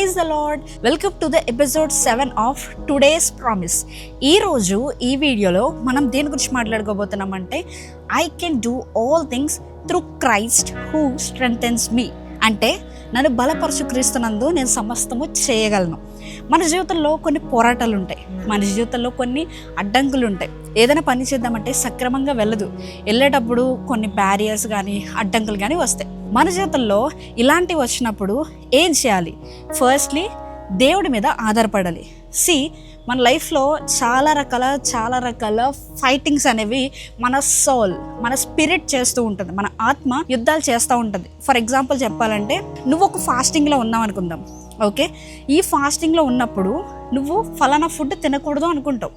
Praise the Lord. Welcome to the episode 7 of today's promise. ఈరోజు ఈ వీడియోలో మనం దేని గురించి మాట్లాడుకోబోతున్నామంటే I can do all things through Christ who strengthens me. అంటే నన్ను బలపరచు క్రీస్తునందు నేను సమస్తము చేయగలను. మన జీవితంలో కొన్ని పోరాటాలు ఉంటాయి, మన జీవితంలో కొన్ని అడ్డంకులు ఉంటాయి. ఏదైనా పని చేద్దామంటే సక్రమంగా వెళ్ళదు, వెళ్ళేటప్పుడు కొన్ని బ్యారియర్స్ కానీ అడ్డంకులు కానీ వస్తాయి. మన జీవితంలో ఇలాంటివి వచ్చినప్పుడు ఏం చేయాలి? ఫస్ట్లీ దేవుడి మీద ఆధారపడాలి. మన లైఫ్లో చాలా రకాల ఫైటింగ్స్ అనేవి మన సోల్, మన స్పిరిట్ చేస్తూ ఉంటుంది, మన ఆత్మ యుద్ధాలు చేస్తూ ఉంటుంది. ఫర్ ఎగ్జాంపుల్ చెప్పాలంటే నువ్వు ఒక ఫాస్టింగ్లో ఉన్నావు అనుకుందాం. ఓకే, ఈ ఫాస్టింగ్లో ఉన్నప్పుడు నువ్వు ఫలానా ఫుడ్ తినకూడదు అనుకుంటావు.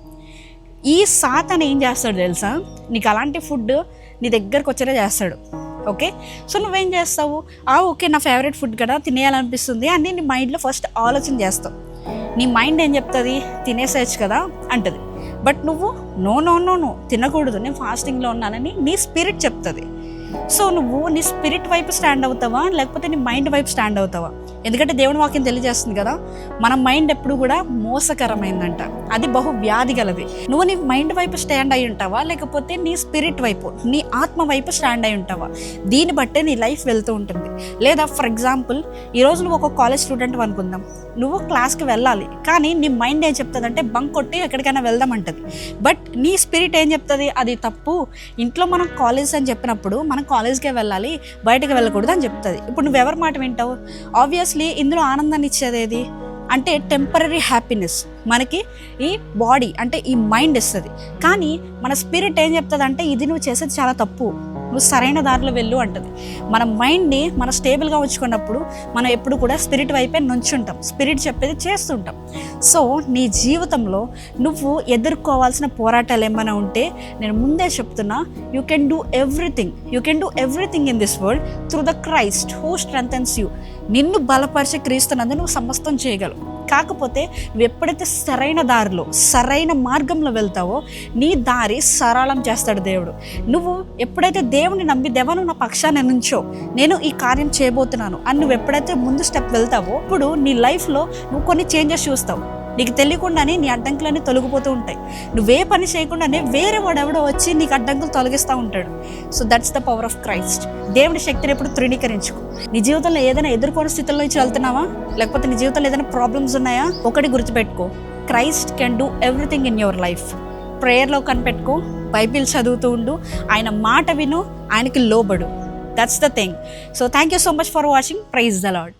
ఈ సాతాను ఏం చేస్తాడు తెలుసా? నీకు అలాంటి ఫుడ్ నీ దగ్గరకు వచ్చేలా చేస్తాడు. ఓకే, సో నువ్వేం చేస్తావు? ఓకే, నా ఫేవరెట్ ఫుడ్ కదా, తినేయాలనిపిస్తుంది అని నీ మైండ్లో ఫస్ట్ ఆలోచన చేస్తావు. నీ మైండ్ ఏం చెప్తుంది? తినేసేయచ్చు కదా అంటది. బట్ నువ్వు నో నో నో నో తినకూడదు, నేను ఫాస్టింగ్లో ఉన్నానని నీ స్పిరిట్ చెప్తుంది. సో నువ్వు నీ స్పిరిట్ వైపు స్టాండ్ అవుతావా లేకపోతే నీ మైండ్ వైపు స్టాండ్ అవుతావా? ఎందుకంటే దేవుని వాక్యం తెలియజేస్తుంది కదా, మన మైండ్ ఎప్పుడు కూడా మోసకరమైందంట, అది బహు వ్యాధి గలది. నువ్వు నీ మైండ్ వైపు స్టాండ్ అయి ఉంటావా లేకపోతే నీ స్పిరిట్ వైపు, నీ ఆత్మ వైపు స్టాండ్ అయి ఉంటావా? దీన్ని బట్టే నీ లైఫ్ వెళ్తూ ఉంటుంది. లేదా ఫర్ ఎగ్జాంపుల్ ఈరోజు నువ్వు ఒక కాలేజ్ స్టూడెంట్ అనుకుందాం, నువ్వు క్లాస్కి వెళ్ళాలి, కానీ నీ మైండ్ ఏం చెప్తుంది అంటే బంక్ కొట్టి ఎక్కడికైనా వెళ్దామంటది. బట్ నీ స్పిరిట్ ఏం చెప్తుంది? అది తప్పు, ఇంట్లో మనం కాలేజ్ అని చెప్పినప్పుడు మనం కాలేజ్కే వెళ్ళాలి, బయటకు వెళ్ళకూడదు అని చెప్తుంది. ఇప్పుడు నువ్వు ఎవరి మాట వింటావు? ఆబ్వియస్లీ ఇందులో ఆనందాన్ని ఇచ్చేది ఏది అంటే టెంపరరీ హ్యాపీనెస్ మనకి ఈ బాడీ అంటే ఈ మైండ్ ఇస్తుంది. కానీ మన స్పిరిట్ ఏం చెప్తుంది అంటే ఇది నువ్వు చేసేది చాలా తప్పు, నువ్వు సరైన దారిలో వెళ్ళు అంటది. మన మైండ్ని మనం స్టేబుల్గా ఉంచుకున్నప్పుడు మనం ఎప్పుడు కూడా స్పిరిట్ వైపే నుంచుంటాం, స్పిరిట్ చెప్పేది చేస్తుంటాం. సో నీ జీవితంలో నువ్వు ఎదుర్కోవాల్సిన పోరాటాలు ఏమైనా ఉంటే నేను ముందే చెప్తున్నా, you can do everything in this world through the Christ who strengthens you. నిన్ను బలపరిచే క్రీస్తునందు నువ్వు సమస్తం చేయగలవు. కాకపోతే నువ్వు ఎప్పుడైతే సరైన దారిలో సరైన మార్గంలో వెళ్తావో నీ దారి సరళం చేస్తాడు దేవుడు. నువ్వు ఎప్పుడైతే దేవుని నమ్మి దేవా నువ్వు నా పక్షాన్ని నుంచో నేను ఈ కార్యం చేయబోతున్నాను అని నువ్వు ఎప్పుడైతే ముందు స్టెప్ వెళ్తావో అప్పుడు నీ లైఫ్లో నువ్వు కొన్ని చేంజెస్ చూస్తావు. నీకు తెలియకుండానే నీ అడ్డంకులన్నీ తొలగిపోతూ ఉంటాయి. నువ్వే పని చేయకుండానే వేరే వాడు ఎవడో వచ్చి నీకు అడ్డంకులు తొలగిస్తూ ఉంటాడు. So that's the power of Christ. దేవుడి శక్తిని ఎప్పుడు తృణీకరించుకో. నీ జీవితంలో ఏదైనా ఎదుర్కొనే స్థితిలో నుంచి వెళ్తున్నావా లేకపోతే నీ జీవితంలో ఏదైనా ప్రాబ్లమ్స్ ఉన్నాయా? ఒకటి గుర్తుపెట్టుకో, Christ can do everything in your life. ప్రేయర్లో కనిపెట్టుకో, బైబిల్ చదువుతూ ఉండు, ఆయన మాట విను, ఆయనకి లోబడు. That's the thing. So thank you so much for watching. Praise the lord.